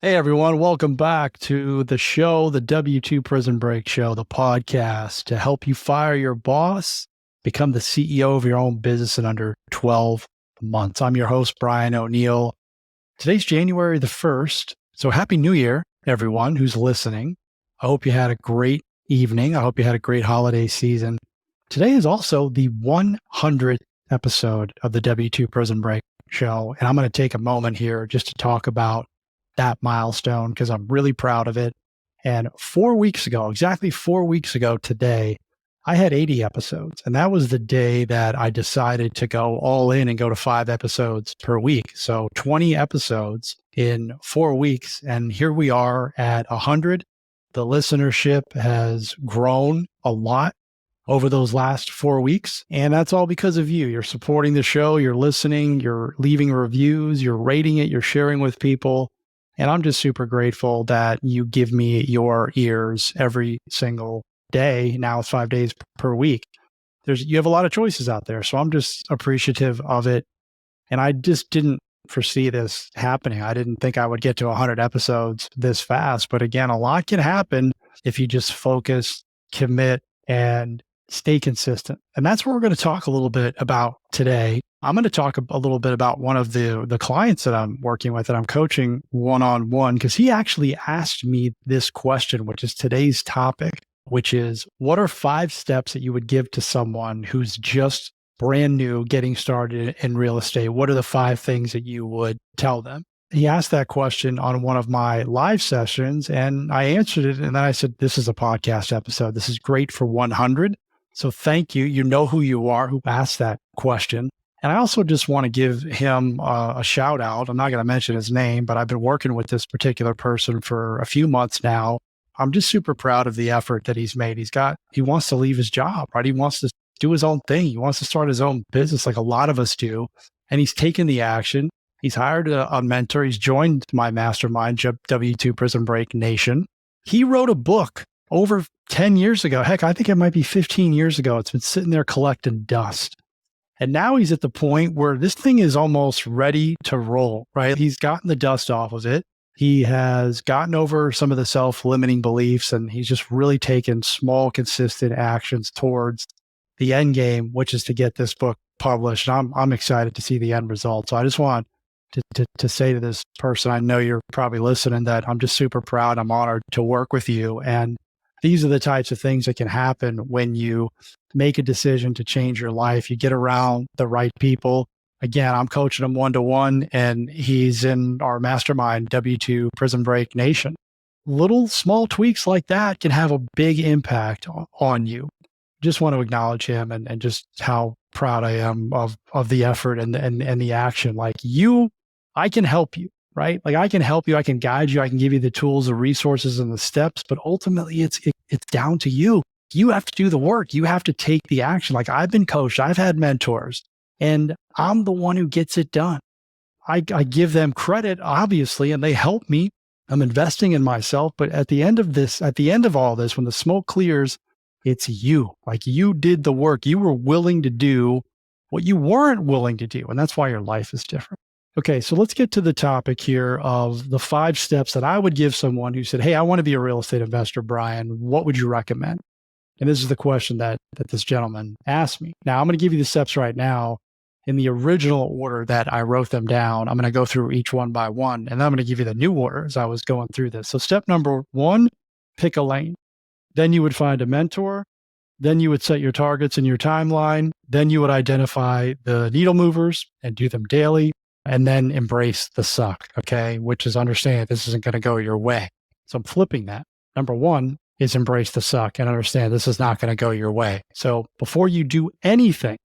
Hey everyone, welcome back to the show, the W2 Prison Break Show, the podcast to help you fire your boss, become the CEO of your own business in under 12 months. I'm your host, Brian O'Neill. Today's January the 1st. So happy New Year, everyone who's listening. I hope you had a great evening. I hope you had a great holiday season. Today is also the 100th episode of the W2 Prison Break Show. And I'm going to take a moment here just to talk about that milestone because I'm really proud of it. And 4 weeks ago, exactly 4 weeks ago today, I had 80 episodes. And that was the day that I decided to go all in and go to 5 episodes per week. So 20 episodes in 4 weeks. And here we are at 100. The listenership has grown a lot over those last 4 weeks. And that's all because of you. You're supporting the show, you're listening, you're leaving reviews, you're rating it, you're sharing with people. And I'm just super grateful that you give me your ears every single day. Now it's 5 days per week. You have a lot of choices out there. So I'm just appreciative of it. And I just didn't foresee this happening. I didn't think I would get to 100 episodes this fast. But again, a lot can happen if you just focus, commit, and stay consistent. And that's what we're going to talk a little bit about today. I'm going to talk a little bit about one of the clients that I'm working with, that I'm coaching one-on-one, because he actually asked me this question, which is today's topic, which is, what are 5 steps that you would give to someone who's just brand new getting started in real estate? What are the 5 things that you would tell them? He asked that question on one of my live sessions and I answered it. And then I said, this is a podcast episode. This is great for 100. So thank you. You know who you are, who asked that question. And I also just want to give him a shout out. I'm not going to mention his name, but I've been working with this particular person for a few months now. I'm just super proud of the effort that he's made. He wants to leave his job, right? He wants to do his own thing. He wants to start his own business like a lot of us do. And he's taken the action. He's hired a mentor. He's joined my mastermind, W2 Prison Break Nation. He wrote a book over 10 years ago. Heck, I think it might be 15 years ago. It's been sitting there collecting dust. And now he's at the point where this thing is almost ready to roll, right? He's gotten the dust off of it. He has gotten over some of the self-limiting beliefs, and he's just really taken small, consistent actions towards the end game, which is to get this book published. I'm excited to see the end result. So I just want to say to this person, I know you're probably listening, that I'm just super proud. I'm honored to work with you. And these are the types of things that can happen when you make a decision to change your life. You get around the right people. Again, I'm coaching him one-to-one, and he's in our mastermind, W2 Prison Break Nation. Little small tweaks like that can have a big impact on you. Just want to acknowledge him and just how proud I am of the effort and the action. Like I can help you, right? Like I can help you, I can guide you, I can give you the tools, the resources, and the steps, but ultimately it's down to you. You have to do the work. You have to take the action. Like I've been coached, I've had mentors, and I'm the one who gets it done. I give them credit, obviously, and they help me. I'm investing in myself. But at the end of all this, when the smoke clears, it's you. Like you did the work. You were willing to do what you weren't willing to do. And that's why your life is different. Okay, so let's get to the topic here of the 5 steps that I would give someone who said, hey, I want to be a real estate investor, Brian. What would you recommend? And this is the question that this gentleman asked me. Now, I'm going to give you the steps right now in the original order that I wrote them down. I'm going to go through each one by one, and then I'm going to give you the new order as I was going through this. So step number 1, pick a lane. Then you would find a mentor. Then you would set your targets and your timeline. Then you would identify the needle movers and do them daily. And then embrace the suck, okay? Which is understand this isn't going to go your way. So I'm flipping that. Number 1 is embrace the suck and understand this is not going to go your way. So before you do anything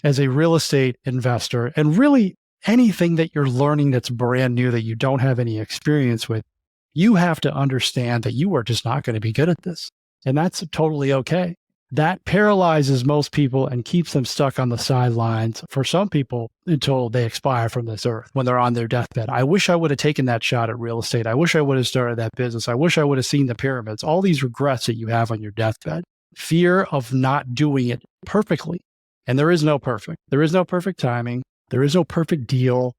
as a real estate investor, and really anything that you're learning that's brand new that you don't have any experience with, you have to understand that you are just not going to be good at this. And that's totally okay. That paralyzes most people and keeps them stuck on the sidelines for some people until they expire from this earth when they're on their deathbed. I wish I would have taken that shot at real estate. I wish I would have started that business. I wish I would have seen the pyramids, all these regrets that you have on your deathbed. Fear of not doing it perfectly. And there is no perfect. There is no perfect timing. There is no perfect deal.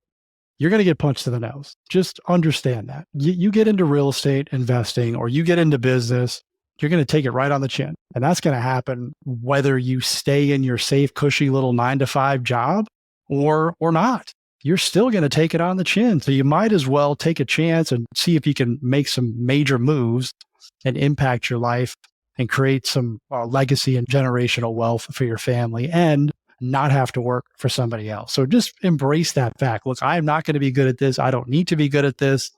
you're going to get punched in the nose. Just understand that. You get into real estate investing or you get into business, you're going to take it right on the chin. And that's going to happen whether you stay in your safe, cushy little 9-to-5 job or not. You're still going to take it on the chin. So you might as well take a chance and see if you can make some major moves and impact your life and create some legacy and generational wealth for your family and not have to work for somebody else. So just embrace that fact. Look, I'm not going to be good at this. I don't need to be good at this.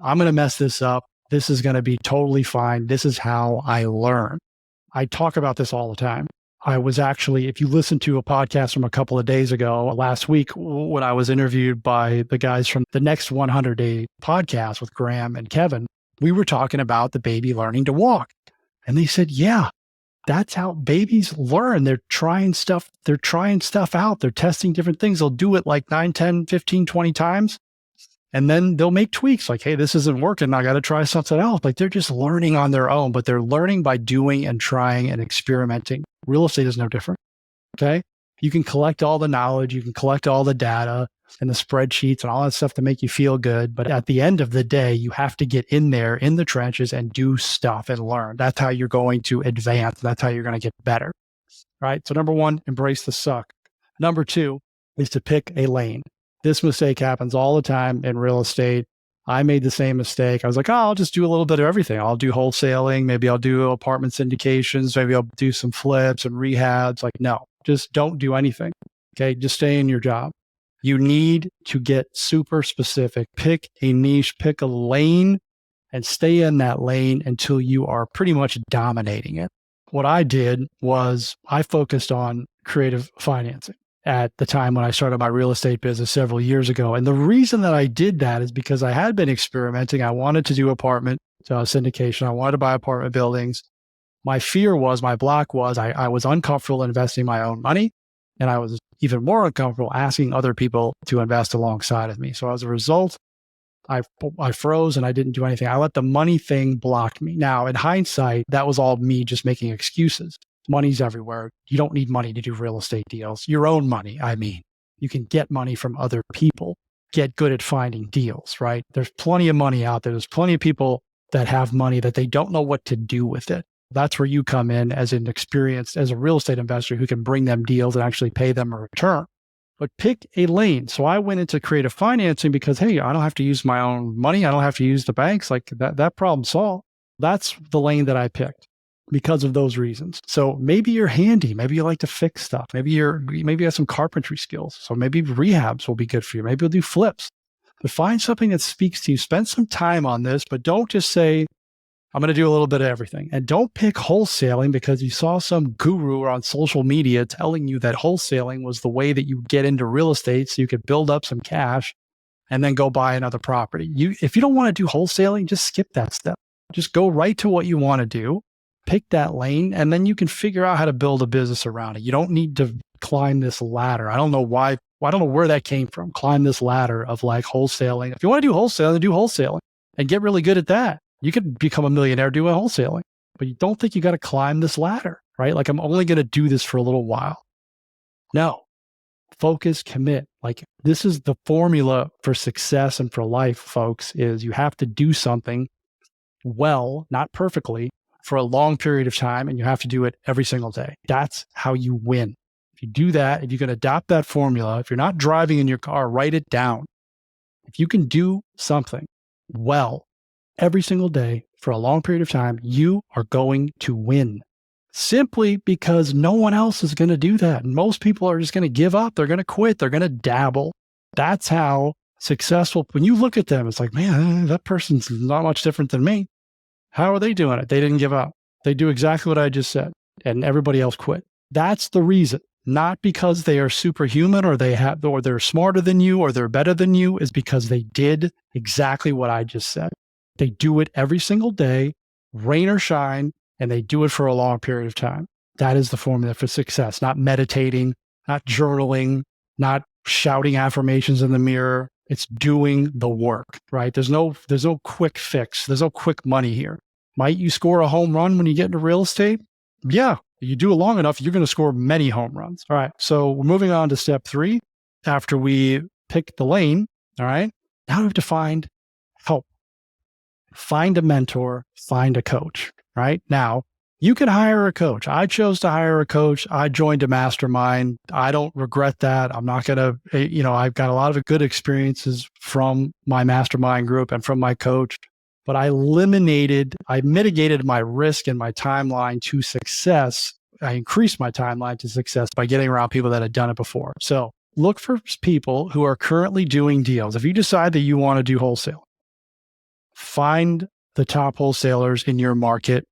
I'm going to mess this up. This is going to be totally fine. This is how I learn. I talk about this all the time. I was actually, if you listen to a podcast from a couple of days ago, last week, when I was interviewed by the guys from the Next 100 Day podcast with Graham and Kevin, we were talking about the baby learning to walk. And they said, yeah, that's how babies learn. They're trying stuff out. They're testing different things. They'll do it like 9, 10, 15, 20 times. And then they'll make tweaks like, hey, this isn't working. I got to try something else. Like they're just learning on their own, but they're learning by doing and trying and experimenting. Real estate is no different. Okay. You can collect all the knowledge. You can collect all the data and the spreadsheets and all that stuff to make you feel good. But at the end of the day, you have to get in there in the trenches and do stuff and learn. That's how you're going to advance. That's how you're going to get better. Right. So number one, embrace the suck. Number two is to pick a lane. This mistake happens all the time in real estate. I made the same mistake. I was like, oh, I'll just do a little bit of everything. I'll do wholesaling. Maybe I'll do apartment syndications. Maybe I'll do some flips and rehabs. Like, no, just don't do anything. Okay. Just stay in your job. You need to get super specific. Pick a niche, pick a lane, and stay in that lane until you are pretty much dominating it. What I did was I focused on creative financing at the time when I started my real estate business several years ago. And the reason that I did that is because I had been experimenting. I wanted to do apartment syndication. I wanted to buy apartment buildings. My fear was, my block was, I was uncomfortable investing my own money. And I was even more uncomfortable asking other people to invest alongside of me. So as a result, I froze and I didn't do anything. I let the money thing block me. Now, in hindsight, that was all me just making excuses. Money's everywhere. You don't need money to do real estate deals. Your own money, I mean. You can get money from other people. Get good at finding deals, right? There's plenty of money out there. There's plenty of people that have money that they don't know what to do with it. That's where you come in as an experienced, as a real estate investor who can bring them deals and actually pay them a return. But pick a lane. So I went into creative financing because, hey, I don't have to use my own money. I don't have to use the banks. Like that problem solved. That's the lane that I picked because of those reasons. So maybe you're handy. Maybe you like to fix stuff. Maybe you have some carpentry skills. So maybe rehabs will be good for you. Maybe you'll do flips. But find something that speaks to you. Spend some time on this, but don't just say, I'm going to do a little bit of everything. And don't pick wholesaling because you saw some guru on social media telling you that wholesaling was the way that you get into real estate so you could build up some cash and then go buy another property. If you don't want to do wholesaling, just skip that step. Just go right to what you want to do, pick that lane, and then you can figure out how to build a business around it. You don't need to climb this ladder. I don't know why. I don't know where that came from. Climb this ladder of like wholesaling. If you want to do wholesaling and get really good at that. You could become a millionaire doing wholesaling, but you don't think you got to climb this ladder, right? Like I'm only going to do this for a little while. No, focus, commit. Like this is the formula for success and for life, folks, is you have to do something well, not perfectly, for a long period of time, and you have to do it every single day. That's how you win. If you do that, if you can adopt that formula, if you're not driving in your car, write it down. If you can do something well, every single day for a long period of time, you are going to win simply because no one else is going to do that. And most people are just going to give up. They're going to quit. They're going to dabble. That's how successful, when you look at them, it's like, man, that person's not much different than me. How are they doing it? They didn't give up. They do exactly what I just said and everybody else quit. That's the reason. Not because they are superhuman or they're smarter than you or they're better than you, is because they did exactly what I just said. They do it every single day, rain or shine, and they do it for a long period of time. That is the formula for success, not meditating, not journaling, not shouting affirmations in the mirror. It's doing the work, right? There's no quick fix. There's no quick money here. Might you score a home run when you get into real estate? Yeah, you do it long enough, you're going to score many home runs. All right, so we're moving on to step 3. After we pick the lane, All right. Now we have to find help, find a mentor, find a coach. Right now, you can hire a coach. I chose to hire a coach. I joined a mastermind. I don't regret that. I'm not going to, I've got a lot of good experiences from my mastermind group and from my coach, but I mitigated my risk and my timeline to success. I increased my timeline to success by getting around people that had done it before. So look for people who are currently doing deals. If you decide that you want to do wholesale, find the top wholesalers in your market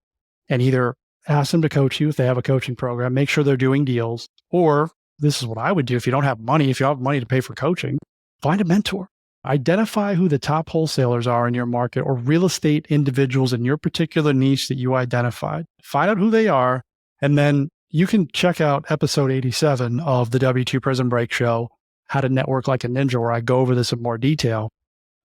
and either ask them to coach you if they have a coaching program, make sure they're doing deals, or this is what I would do if you don't have money, if you don't have money to pay for coaching, find a mentor. Identify who the top wholesalers are in your market or real estate individuals in your particular niche that you identified. Find out who they are, and then you can check out episode 87 of the W2 Prison Break Show, How to Network Like a Ninja, where I go over this in more detail.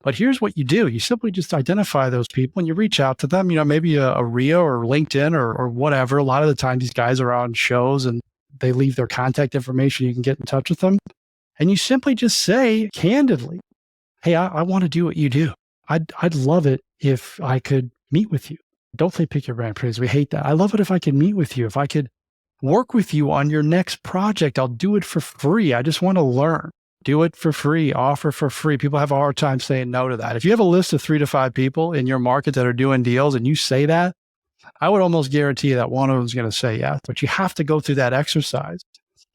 But here's what you do. You simply just identify those people and you reach out to them, maybe a Rio or LinkedIn or whatever. A lot of the time, these guys are on shows and they leave their contact information. You can get in touch with them. And you simply just say candidly, hey, I want to do what you do. I'd love it if I could meet with you. Don't say pick your brain, please. We hate that. I love it if I could meet with you. If I could work with you on your next project, I'll do it for free. I just want to learn. Do it for free, offer for free. People have a hard time saying no to that. If you have a list of 3 to 5 people in your market that are doing deals and you say that, I would almost guarantee that one of them is going to say yes. But you have to go through that exercise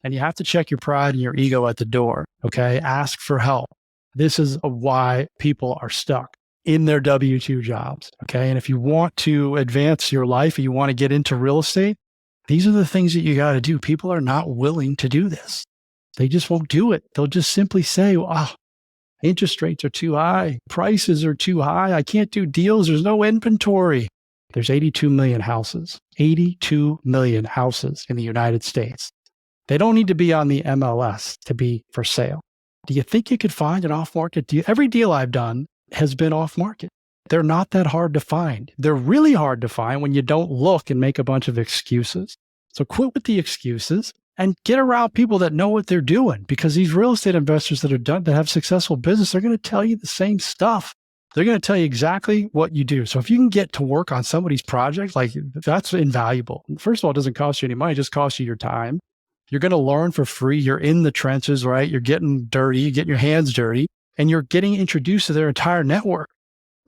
and you have to check your pride and your ego at the door. Okay. Ask for help. This is why people are stuck in their W-2 jobs. Okay. And if you want to advance your life and you want to get into real estate, these are the things that you got to do. People are not willing to do this. They just won't do it. They'll just simply say, interest rates are too high. Prices are too high. I can't do deals. There's no inventory. There's 82 million houses, 82 million houses in the United States. They don't need to be on the MLS to be for sale. Do you think you could find an off-market deal? Every deal I've done has been off-market. They're not that hard to find. They're really hard to find when you don't look and make a bunch of excuses. So quit with the excuses and get around people that know what they're doing, because these real estate investors that have successful business, they're going to tell you the same stuff. They're going to tell you exactly what you do. So if you can get to work on somebody's project, that's invaluable. First of all, it doesn't cost you any money. It just costs you your time. You're going to learn for free. You're in the trenches, right? You're getting dirty, you're getting your hands dirty, and you're getting introduced to their entire network.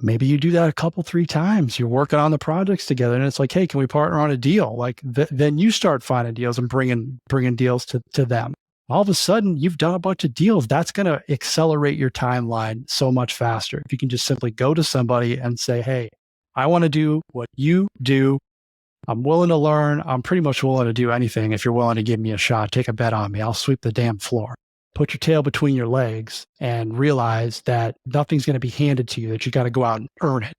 Maybe you do that a couple, 3 times. You're working on the projects together and it's like, hey, can we partner on a deal? Then you start finding deals and bringing deals to them. All of a sudden, you've done a bunch of deals. That's going to accelerate your timeline so much faster. If you can just simply go to somebody and say, hey, I want to do what you do. I'm willing to learn. I'm pretty much willing to do anything. If you're willing to give me a shot, take a bet on me. I'll sweep the damn floor. Put your tail between your legs and realize that nothing's going to be handed to you, that you got to go out and earn it.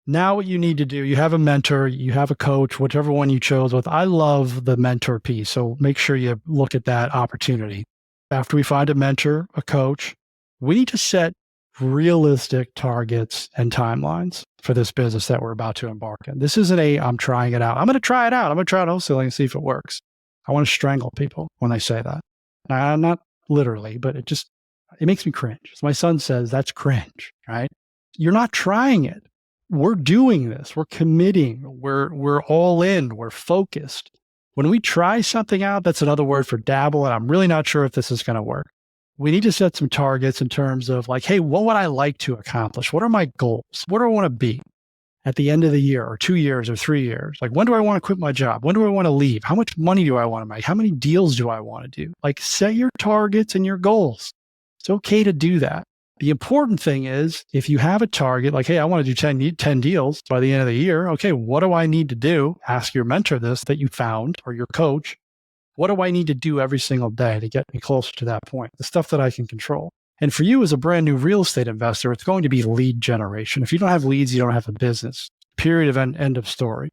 Now what you need to do, you have a mentor, you have a coach, whichever one you chose with. I love the mentor piece. So make sure you look at that opportunity. After we find a mentor, a coach, we need to set realistic targets and timelines for this business that we're about to embark in. This isn't I'm trying it out. I'm going to try it out. I'm going to try it wholesaling and see if it works. I want to strangle people when they say that. Now, I'm not literally, but it makes me cringe. As my son says, that's cringe, right? You're not trying it. We're doing this. We're committing. We're all in. We're focused. When we try something out, that's another word for dabble, and I'm really not sure if this is going to work. We need to set some targets in terms of hey, what would I like to accomplish? What are my goals? What do I want to be at the end of the year or 2 years or 3 years? When do I want to quit my job? When do I want to leave? How much money do I want to make? How many deals do I want to do? Set your targets and your goals. It's okay to do that. The important thing is if you have a target, hey, I want to do 10 deals by the end of the year. Okay, what do I need to do? Ask your mentor this that you found or your coach. What do I need to do every single day to get me closer to that point? The stuff that I can control. And for you as a brand new real estate investor, it's going to be lead generation. If you don't have leads, you don't have a business. Period of end of story.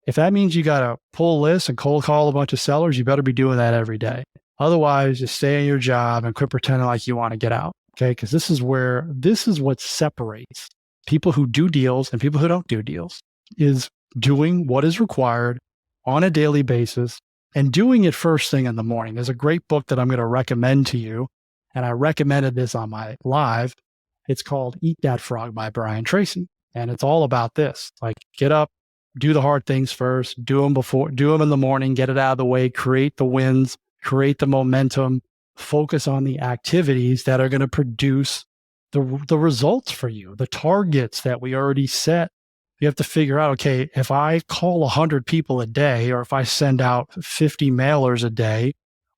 If that means you got to pull lists and cold call a bunch of sellers, you better be doing that every day. Otherwise, just stay in your job and quit pretending like you want to get out. Okay, because this is what separates people who do deals and people who don't do deals, is doing what is required on a daily basis and doing it first thing in the morning. There's a great book that I'm going to recommend to you, and I recommended this on my live. It's called Eat That Frog by Brian Tracy. And it's all about this. Like, get up, do the hard things first, do them in the morning, get it out of the way, create the wins, create the momentum, focus on the activities that are going to produce the results for you, the targets that we already set. You have to figure out, okay, if I call 100 people a day, or if I send out 50 mailers a day,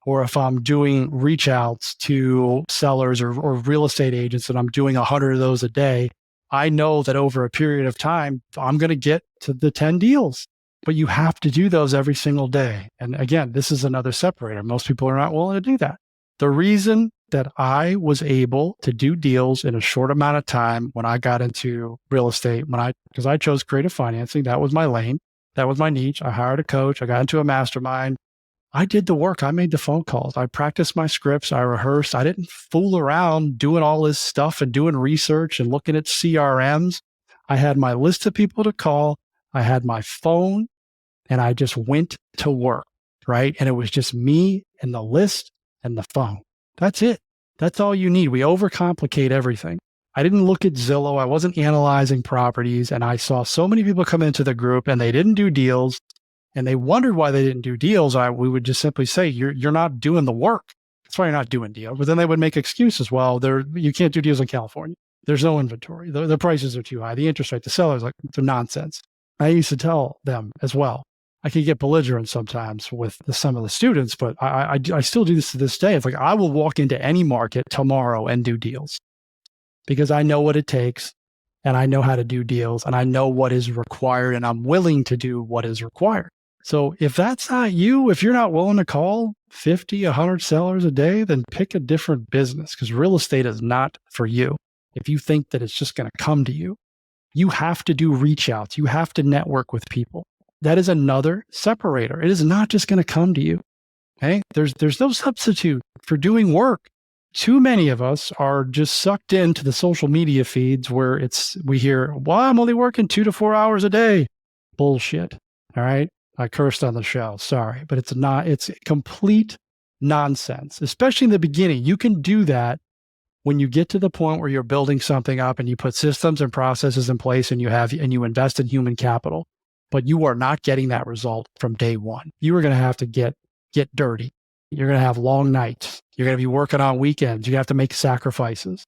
or if I'm doing reach outs to sellers or real estate agents and I'm doing 100 of those a day, I know that over a period of time, I'm going to get to the 10 deals. But you have to do those every single day. And again, this is another separator. Most people are not willing to do that. The reason that I was able to do deals in a short amount of time when I got into real estate, because I chose creative financing, that was my lane, that was my niche. I hired a coach, I got into a mastermind. I did the work. I made the phone calls. I practiced my scripts. I rehearsed. I didn't fool around doing all this stuff and doing research and looking at CRMs. I had my list of people to call. I had my phone, and I just went to work, right? And it was just me and the list and the phone. That's it. That's all you need. We overcomplicate everything. I didn't look at Zillow. I wasn't analyzing properties. And I saw so many people come into the group and they didn't do deals. And they wondered why they didn't do deals. We would just simply say, you're not doing the work. That's why you're not doing deals. But then they would make excuses. Well, you can't do deals in California. There's no inventory. The prices are too high. The interest rate, the seller's like, they're nonsense. I used to tell them as well. I can get belligerent sometimes with some of the students, but I still do this to this day. It's like, I will walk into any market tomorrow and do deals because I know what it takes and I know how to do deals and I know what is required and I'm willing to do what is required. So if that's not you, if you're not willing to call 50, 100 sellers a day, then pick a different business because real estate is not for you. If you think that it's just going to come to you, you have to do reach outs. You have to network with people. That is another separator. It is not just going to come to you. Okay? There's no substitute for doing work. Too many of us are just sucked into the social media feeds where we hear, well, I'm only working 2 to 4 hours a day. Bullshit. All right. I cursed on the show. Sorry, but it's complete nonsense, especially in the beginning. You can do that when you get to the point where you're building something up and you put systems and processes in place and you invest in human capital. But you are not getting that result from day one. You are going to have to get dirty. You're going to have long nights. You're going to be working on weekends. You have to make sacrifices.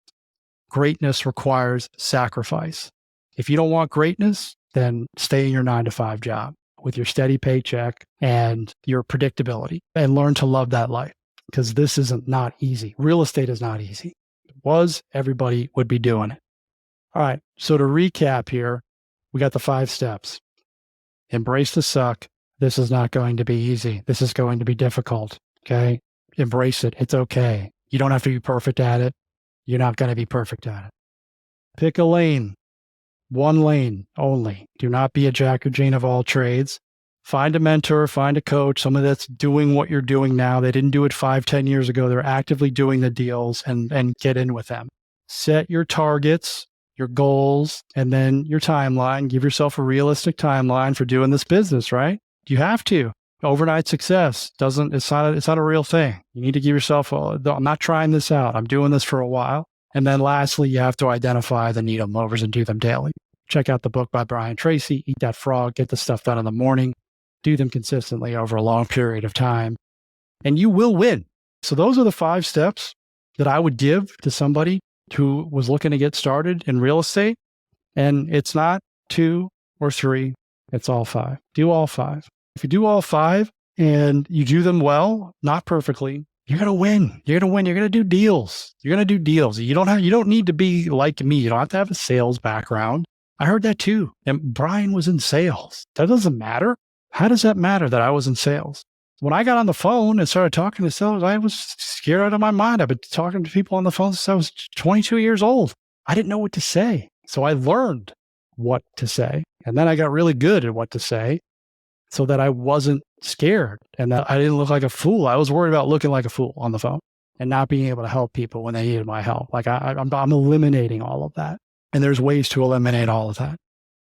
Greatness requires sacrifice. If you don't want greatness, then stay in your 9-to-5 job with your steady paycheck and your predictability and learn to love that life because this isn't not easy. Real estate is not easy. If it was, everybody would be doing it. All right. So to recap here, we got the 5 steps. Embrace the suck. This is not going to be easy. This is going to be difficult. Okay. Embrace it. It's okay. You don't have to be perfect at it. You're not going to be perfect at it. Pick a lane. One lane only. Do not be a Jack or Jane of all trades. Find a mentor, find a coach, someone that's doing what you're doing now. They didn't do it 5-10 years ago. They're actively doing the deals and get in with them. Set your targets, your goals, and then your timeline. Give yourself a realistic timeline for doing this business, right? You have to. Overnight success it's not a real thing. You need to give yourself I'm not trying this out. I'm doing this for a while. And then lastly, you have to identify the needle movers and do them daily. Check out the book by Brian Tracy, Eat That Frog, get the stuff done in the morning, do them consistently over a long period of time, and you will win. So those are the 5 steps that I would give to somebody who was looking to get started in real estate. And it's not 2 or 3, it's all 5. Do all 5. If you do all 5 and you do them well, not perfectly, you're going to win. You're going to win. You're going to do deals. You're going to do deals. You don't need to be like me. You don't have to have a sales background. I heard that too. And Brian was in sales. That doesn't matter. How does that matter that I was in sales? When I got on the phone and started talking to sellers, I was scared out of my mind. I've been talking to people on the phone since I was 22 years old. I didn't know what to say. So I learned what to say. And then I got really good at what to say so that I wasn't scared and that I didn't look like a fool. I was worried about looking like a fool on the phone and not being able to help people when they needed my help. Like I'm eliminating all of that. And there's ways to eliminate all of that.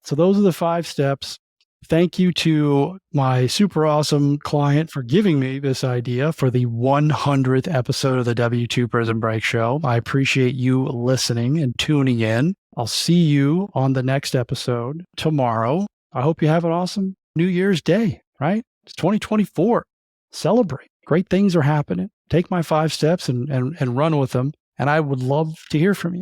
So those are the 5 steps. Thank you to my super awesome client for giving me this idea for the 100th episode of the W2 Prison Break Show. I appreciate you listening and tuning in. I'll see you on the next episode tomorrow. I hope you have an awesome New Year's Day, right? It's 2024. Celebrate. Great things are happening. Take my 5 steps and run with them. And I would love to hear from you.